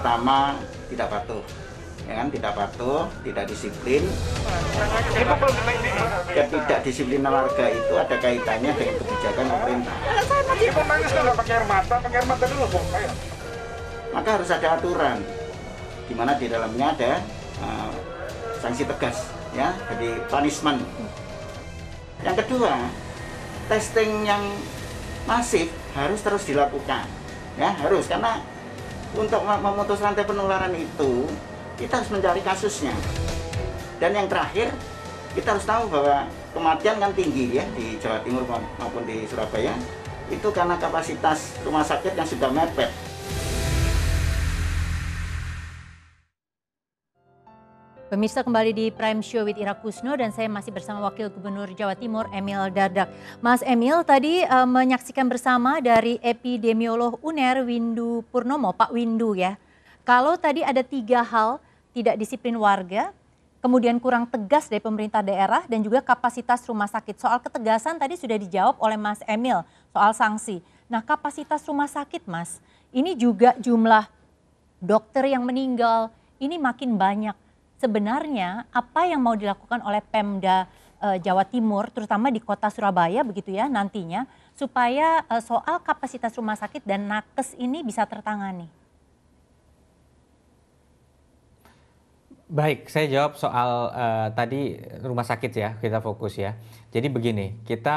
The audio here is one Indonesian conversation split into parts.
pertama tidak patuh, ya kan, tidak patuh, tidak disiplin. Ketidakdisiplinan warga itu ada kaitannya dengan kebijakan pemerintah. Maka harus ada aturan, di mana di dalamnya ada sanksi tegas, ya, jadi punishment. Yang kedua, testing yang masif harus terus dilakukan, ya, harus, karena untuk memutus rantai penularan itu kita harus mencari kasusnya. Dan yang terakhir, kita harus tahu bahwa kematian kan tinggi, ya, di Jawa Timur maupun di Surabaya itu karena kapasitas rumah sakit yang sudah mepet. Pemirsa, kembali di Prime Show with Ira Kusno dan saya masih bersama Wakil Gubernur Jawa Timur Emil Dardak. Mas Emil tadi menyaksikan bersama dari epidemiolog UNER Windu Purnomo, Pak Windu ya. Kalau tadi ada 3 hal, tidak disiplin warga, kemudian kurang tegas dari pemerintah daerah dan juga kapasitas rumah sakit. Soal ketegasan tadi sudah dijawab oleh Mas Emil soal sanksi. Nah, kapasitas rumah sakit, Mas, ini juga jumlah dokter yang meninggal ini makin banyak. Sebenarnya apa yang mau dilakukan oleh Pemda Jawa Timur, terutama di kota Surabaya begitu ya nantinya, supaya soal kapasitas rumah sakit dan nakes ini bisa tertangani? Baik, saya jawab soal tadi rumah sakit ya, kita fokus ya. Jadi begini, kita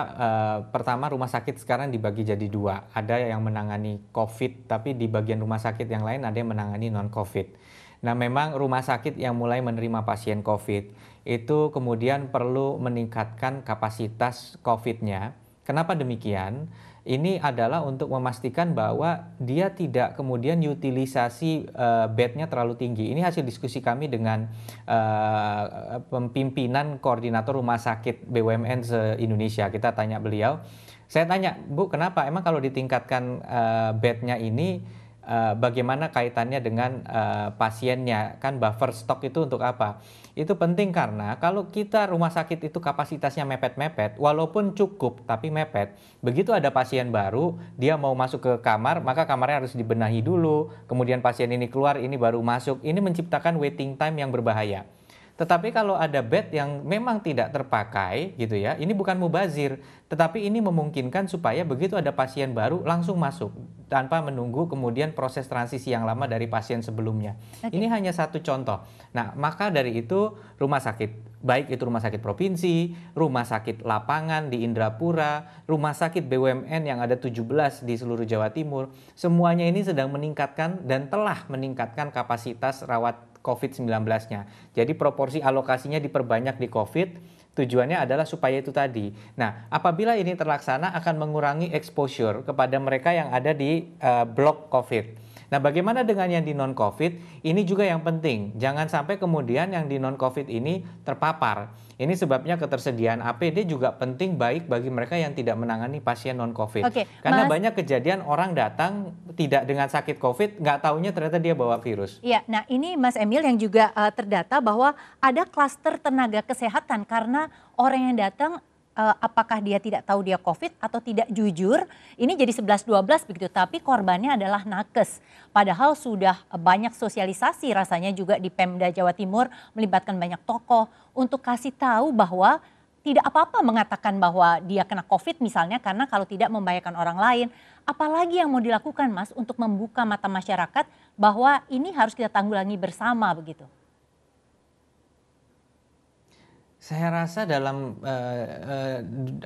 pertama rumah sakit sekarang dibagi jadi 2. Ada yang menangani COVID, tapi di bagian rumah sakit yang lain ada yang menangani non-COVID. Nah, memang rumah sakit yang mulai menerima pasien COVID itu kemudian perlu meningkatkan kapasitas COVID-nya. Kenapa demikian? Ini adalah untuk memastikan bahwa dia tidak kemudian utilisasi bednya terlalu tinggi. Ini hasil diskusi kami dengan pimpinan koordinator rumah sakit BUMN se-Indonesia. Kita tanya beliau, saya tanya, Bu, kenapa? Emang kalau ditingkatkan bednya ini bagaimana kaitannya dengan pasiennya, kan buffer stok itu untuk apa? Itu penting karena kalau kita rumah sakit itu kapasitasnya mepet-mepet, walaupun cukup tapi mepet, begitu ada pasien baru, dia mau masuk ke kamar, maka kamarnya harus dibenahi dulu, kemudian pasien ini keluar, ini baru masuk, ini menciptakan waiting time yang berbahaya. Tetapi kalau ada bed yang memang tidak terpakai gitu ya, ini bukan mubazir, tetapi ini memungkinkan supaya begitu ada pasien baru langsung masuk tanpa menunggu kemudian proses transisi yang lama dari pasien sebelumnya. Ini hanya satu contoh. Nah, maka dari itu rumah sakit, baik itu rumah sakit provinsi, rumah sakit lapangan di Indrapura, rumah sakit BUMN yang ada 17 di seluruh Jawa Timur, semuanya ini sedang meningkatkan dan telah meningkatkan kapasitas rawat COVID-19-nya. Jadi proporsi alokasinya diperbanyak di COVID, tujuannya adalah supaya itu tadi. Nah, apabila ini terlaksana akan mengurangi exposure kepada mereka yang ada di blok COVID. Nah, bagaimana dengan yang di non-COVID? Ini juga yang penting. Jangan sampai kemudian yang di non-COVID ini terpapar. Ini sebabnya ketersediaan APD juga penting baik bagi mereka yang tidak menangani pasien non-COVID. Karena banyak kejadian orang datang tidak dengan sakit COVID, nggak taunya ternyata dia bawa virus. Iya, nah ini Mas Emil yang juga terdata bahwa ada klaster tenaga kesehatan karena orang yang datang apakah dia tidak tahu dia COVID atau tidak jujur, ini jadi 11-12 begitu, tapi korbannya adalah nakes. Padahal sudah banyak sosialisasi rasanya juga di Pemda Jawa Timur melibatkan banyak tokoh untuk kasih tahu bahwa tidak apa-apa mengatakan bahwa dia kena COVID misalnya karena kalau tidak membahayakan orang lain. Apalagi yang mau dilakukan Mas untuk membuka mata masyarakat bahwa ini harus kita tanggulangi bersama begitu. Saya rasa dalam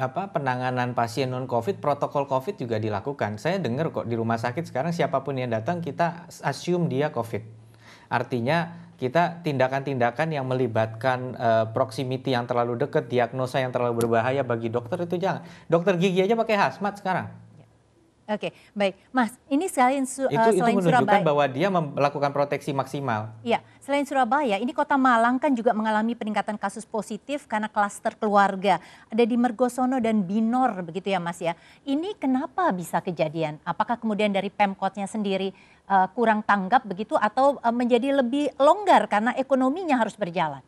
penanganan pasien non-COVID, protokol COVID juga dilakukan. Saya dengar kok di rumah sakit sekarang siapapun yang datang kita assume dia COVID. Artinya kita tindakan-tindakan yang melibatkan proximity yang terlalu dekat, diagnosa yang terlalu berbahaya bagi dokter itu jangan. Dokter gigi aja pakai hazmat sekarang. Oke, baik. Mas, ini selain itu menunjukkan Surabaya, bahwa dia melakukan proteksi maksimal. Iya, selain Surabaya, ini Kota Malang kan juga mengalami peningkatan kasus positif karena klaster keluarga. Ada di Mergosono dan Binor begitu ya Mas ya. Ini kenapa bisa kejadian? Apakah kemudian dari Pemkotnya sendiri kurang tanggap begitu atau menjadi lebih longgar karena ekonominya harus berjalan?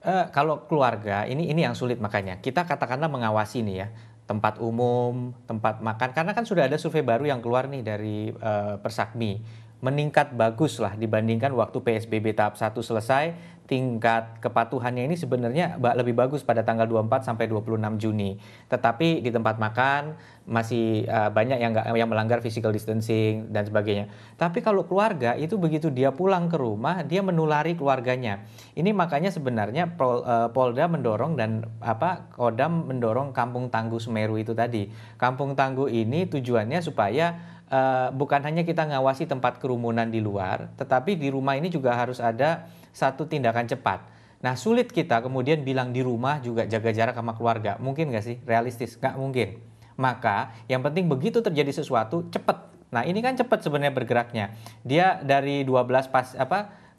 Kalau keluarga, ini yang sulit makanya. Kita katakanlah mengawasi nih ya. tempat umum, tempat makan. Karena kan sudah ada survei baru yang keluar nih dari Persakmi. Meningkat bagus lah dibandingkan waktu PSBB tahap 1 selesai, tingkat kepatuhannya ini sebenarnya lebih bagus pada tanggal 24 sampai 26 Juni. Tetapi di tempat makan masih banyak yang melanggar physical distancing dan sebagainya. Tapi kalau keluarga itu begitu dia pulang ke rumah, dia menulari keluarganya. Ini makanya sebenarnya Polda mendorong dan Kodam mendorong Kampung Tangguh Semeru itu tadi. Kampung Tangguh ini tujuannya supaya bukan hanya kita ngawasi tempat kerumunan di luar, tetapi di rumah ini juga harus ada satu tindakan cepat. Nah, sulit kita kemudian bilang di rumah juga jaga jarak sama keluarga. Mungkin nggak sih? Realistis? Nggak mungkin. Maka yang penting begitu terjadi sesuatu, cepat. Nah, ini kan cepat sebenarnya bergeraknya. Dia dari 12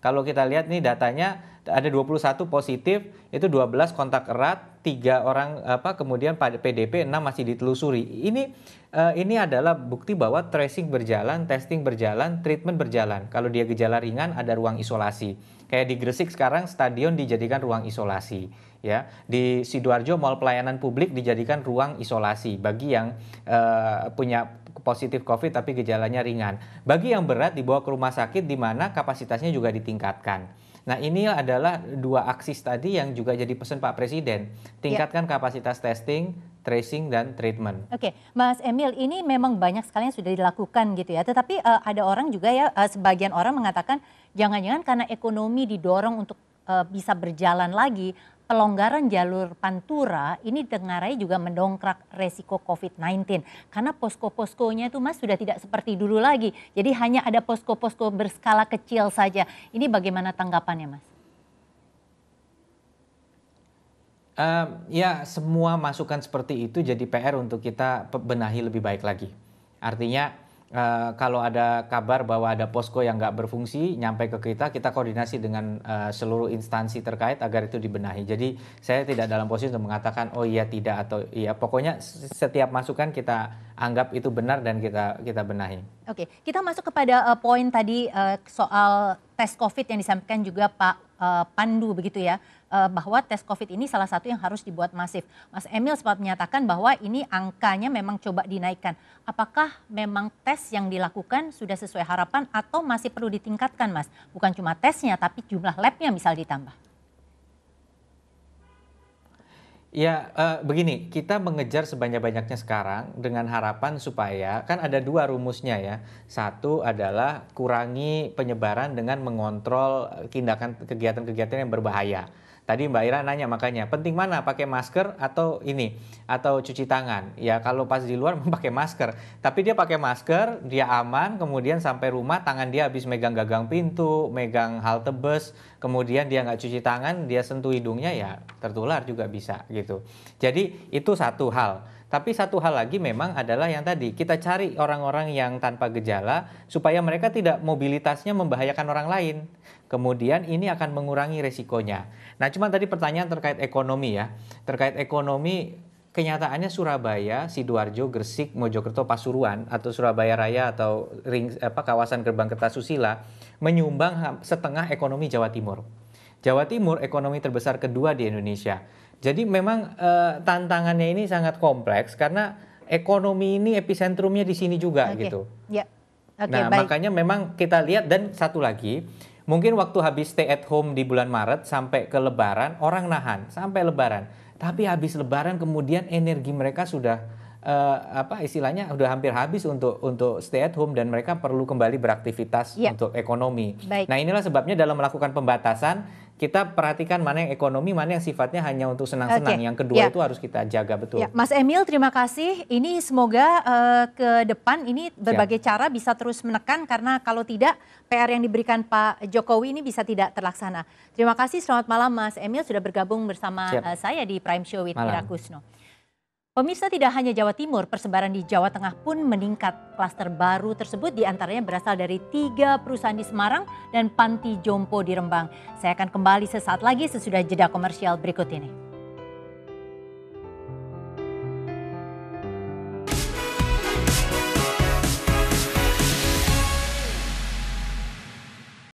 kalau kita lihat nih datanya ada 21 positif, itu 12 kontak erat, 3 orang kemudian pada PDP 6 masih ditelusuri. Ini adalah bukti bahwa tracing berjalan, testing berjalan, treatment berjalan. Kalau dia gejala ringan ada ruang isolasi. Kayak di Gresik sekarang stadion dijadikan ruang isolasi, ya. Di Sidoarjo Mall Pelayanan Publik dijadikan ruang isolasi bagi yang punya positif COVID tapi gejalanya ringan. Bagi yang berat dibawa ke rumah sakit di mana kapasitasnya juga ditingkatkan. Nah, ini adalah dua aksis tadi yang juga jadi pesan Pak Presiden. Tingkatkan kapasitas testing, tracing, dan treatment. Oke, Mas Emil, ini memang banyak sekali yang sudah dilakukan gitu ya. Tetapi ada orang juga ya, sebagian orang mengatakan jangan-jangan karena ekonomi didorong untuk bisa berjalan lagi, pelonggaran jalur Pantura ini dengarai juga mendongkrak resiko COVID-19. Karena posko-poskonya itu Mas sudah tidak seperti dulu lagi. Jadi hanya ada posko-posko berskala kecil saja. Ini bagaimana tanggapannya Mas? Ya semua masukan seperti itu jadi PR untuk kita benahi lebih baik lagi. Artinya kalau ada kabar bahwa ada posko yang nggak berfungsi nyampe ke kita koordinasi dengan seluruh instansi terkait agar itu dibenahi. Jadi saya tidak dalam posisi untuk mengatakan oh iya tidak atau iya, pokoknya setiap masukan kita anggap itu benar dan kita benahi. Oke, kita masuk kepada poin tadi soal tes COVID yang disampaikan juga Pak Pandu begitu ya, bahwa tes COVID ini salah satu yang harus dibuat masif. Mas Emil sempat menyatakan bahwa ini angkanya memang coba dinaikkan. Apakah memang tes yang dilakukan sudah sesuai harapan atau masih perlu ditingkatkan Mas? Bukan cuma tesnya tapi jumlah labnya misal ditambah. Ya begini, kita mengejar sebanyak-banyaknya sekarang dengan harapan supaya, kan ada dua rumusnya ya. Satu adalah kurangi penyebaran dengan mengontrol kegiatan-kegiatan yang berbahaya. Tadi Mbak Ira nanya makanya, penting mana pakai masker atau cuci tangan? Ya kalau pas di luar pakai masker, tapi dia pakai masker, dia aman, kemudian sampai rumah tangan dia habis megang gagang pintu, megang halte bus, kemudian dia nggak cuci tangan, dia sentuh hidungnya ya tertular juga bisa gitu. Jadi itu satu hal. Tapi satu hal lagi memang adalah yang tadi, kita cari orang-orang yang tanpa gejala supaya mereka tidak mobilitasnya membahayakan orang lain. Kemudian ini akan mengurangi resikonya. Nah cuma tadi pertanyaan terkait ekonomi ya. Terkait ekonomi kenyataannya Surabaya, Sidoarjo, Gresik, Mojokerto, Pasuruan atau Surabaya Raya atau kawasan Gerbang Kertasusila menyumbang setengah ekonomi Jawa Timur. Jawa Timur ekonomi terbesar kedua di Indonesia. Jadi memang tantangannya ini sangat kompleks karena ekonomi ini episentrumnya di sini juga gitu. Ya. Nah baik. makanya memang kita lihat dan satu lagi, mungkin waktu habis stay at home di bulan Maret sampai ke Lebaran orang nahan sampai Lebaran. Tapi habis Lebaran kemudian energi mereka sudah istilahnya udah hampir habis untuk stay at home dan mereka perlu kembali beraktivitas untuk ekonomi. Baik. Nah inilah sebabnya dalam melakukan pembatasan kita perhatikan mana yang ekonomi, mana yang sifatnya hanya untuk senang-senang. Yang kedua itu harus kita jaga betul. Ya, Mas Emil terima kasih. Ini semoga ke depan ini berbagai cara bisa terus menekan karena kalau tidak PR yang diberikan Pak Jokowi ini bisa tidak terlaksana. Terima kasih, selamat malam Mas Emil sudah bergabung bersama saya di Prime Show with Ira Kusno. Pemirsa, tidak hanya Jawa Timur, persebaran di Jawa Tengah pun meningkat. Klaster baru tersebut diantaranya berasal dari 3 perusahaan di Semarang dan panti jompo di Rembang. Saya akan kembali sesaat lagi sesudah jeda komersial berikut ini.